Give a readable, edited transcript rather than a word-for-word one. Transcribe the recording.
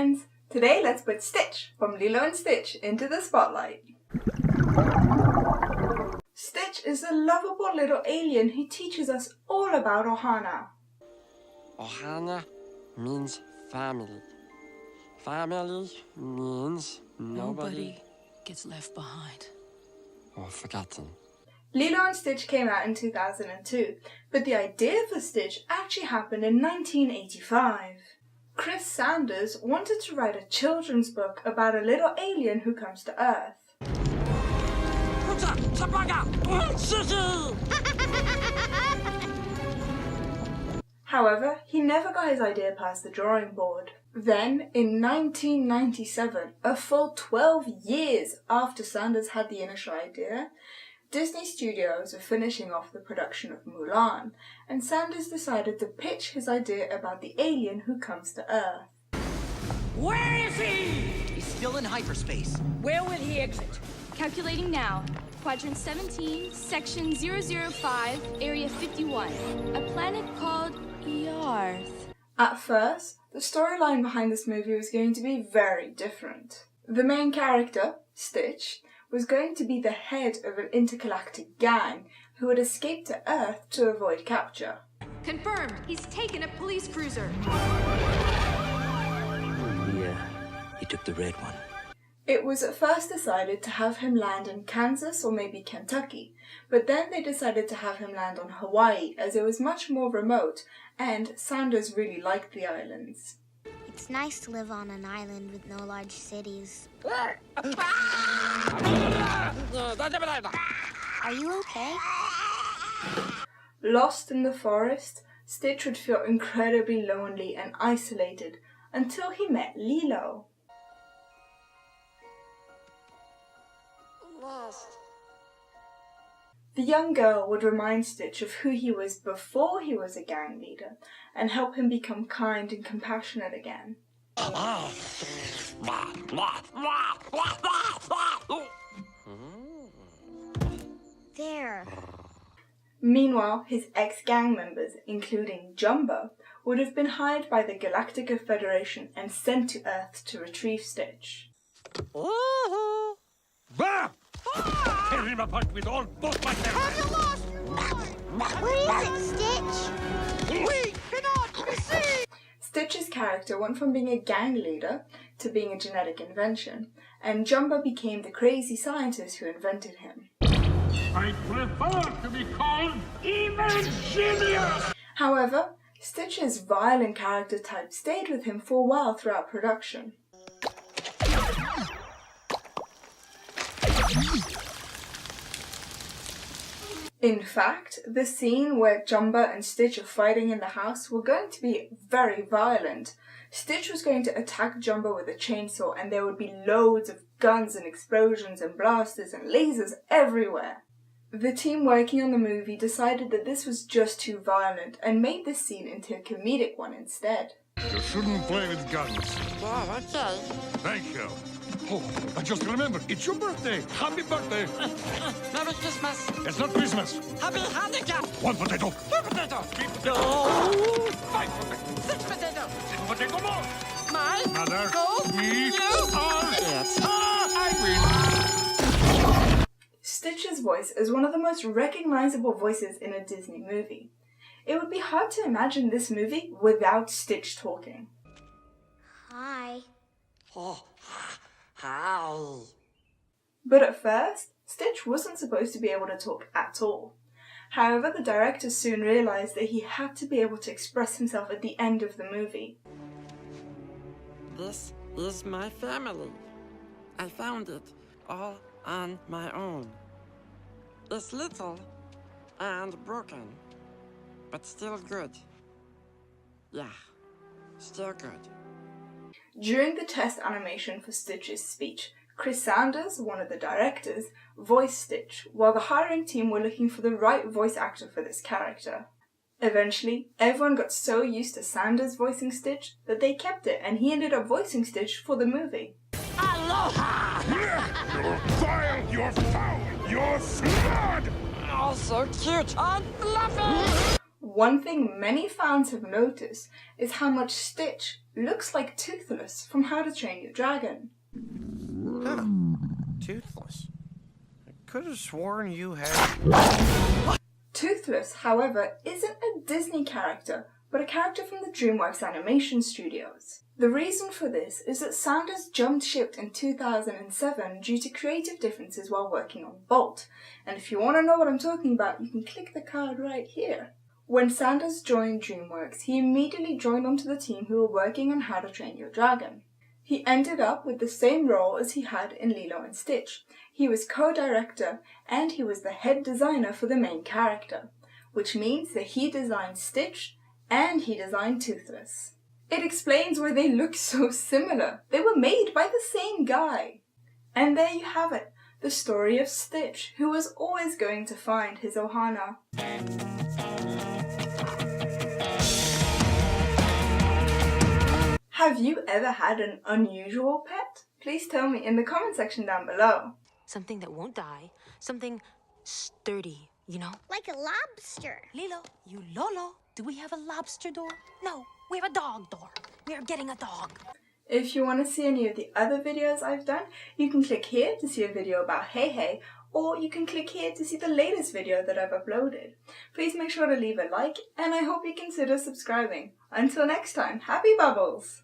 friends! Today let's put Stitch from Lilo and Stitch into the spotlight. Stitch is a lovable little alien who teaches us all about Ohana. Ohana means family. Family means nobody gets left behind or forgotten. Lilo and Stitch came out in 2002, but the idea for Stitch actually happened in 1985. Chris Sanders wanted to write a children's book about a little alien who comes to Earth. However, he never got his idea past the drawing board. Then, in 1997, a full 12 years after Sanders had the initial idea, Disney Studios were finishing off the production of Mulan, and Sanders decided to pitch his idea about the alien who comes to Earth. Where is he? He's still in hyperspace. Where will he exit? Calculating now. Quadrant 17, Section 005, Area 51. A planet called Yarth. At first, the storyline behind this movie was going to be very different. The main character, Stitch, was going to be the head of an intergalactic gang who had escaped to Earth to avoid capture. Confirmed. He's taken a police cruiser. He took the red one. It was at first decided to have him land in Kansas or maybe Kentucky, but then they decided to have him land on Hawaii as it was much more remote and Sanders really liked the islands. It's nice to live on an island with no large cities. Are you okay? Lost in the forest, Stitch would feel incredibly lonely and isolated until he met Lilo. Lost. The young girl would remind Stitch of who he was before he was a gang leader and help him become kind and compassionate again. There. Meanwhile, his ex-gang members, including Jumbo, would have been hired by the Galactica Federation and sent to Earth to retrieve Stitch. Bah! Tear him apart with all both my hands! Have you lost your mind? What is it, Stitch? We cannot be seen! Stitch's character went from being a gang leader to being a genetic invention, and Jumbo became the crazy scientist who invented him. I prefer to be called Evil Genius! However, Stitch's violent character type stayed with him for a while throughout production. In fact, the scene where Jumbo and Stitch are fighting in the house were going to be very violent. Stitch was going to attack Jumbo with a chainsaw and there would be loads of guns and explosions and blasters and lasers everywhere. The team working on the movie decided that this was just too violent and made this scene into a comedic one instead. You shouldn't play with guns. Oh, okay. Thank you. Oh, I just remembered. It's your birthday. Happy birthday. Merry Christmas. It's not Christmas. Happy Hanukkah. 1 potato. 2 potatoes. 3 potatoes. 5 potatoes. 6 potatoes. 6 potato more. My. Mother, Go. we You. are It. I win. Stitch's voice is one of the most recognizable voices in a Disney movie. It would be hard to imagine this movie without Stitch talking. Hi. Oh. Hi. But at first, Stitch wasn't supposed to be able to talk at all. However, the director soon realized that he had to be able to express himself at the end of the movie. This is my family. I found it all on my own. It's little and broken, but still good. Yeah, still good. During the test animation for Stitch's speech, Chris Sanders, one of the directors, voiced Stitch, while the hiring team were looking for the right voice actor for this character. Eventually, everyone got so used to Sanders voicing Stitch that they kept it, and he ended up voicing Stitch for the movie. Aloha! You're vile, you're foul, you're flawed! Oh, so cute and fluffy! One thing many fans have noticed is how much Stitch looks like Toothless from How to Train Your Dragon. Huh. Toothless. I could have sworn you had... Toothless, however, isn't a Disney character, but a character from the DreamWorks Animation Studios. The reason for this is that Sanders jumped ship in 2007 due to creative differences while working on Bolt, and if you want to know what I'm talking about, you can click the card right here. When Sanders joined DreamWorks, he immediately joined onto the team who were working on How to Train Your Dragon. He ended up with the same role as he had in Lilo and Stitch. He was co-director and he was the head designer for the main character, which means that he designed Stitch and he designed Toothless. It explains why they look so similar. They were made by the same guy. And there you have it, the story of Stitch, who was always going to find his Ohana. Have you ever had an unusual pet? Please tell me in the comment section down below. Something that won't die. Something sturdy, you know? Like a lobster. Lilo, you Lolo. Do we have a lobster door? No, we have a dog door. We are getting a dog. If you want to see any of the other videos I've done, you can click here to see a video about Hey Hey, or you can click here to see the latest video that I've uploaded. Please make sure to leave a like, and I hope you consider subscribing. Until next time, happy bubbles!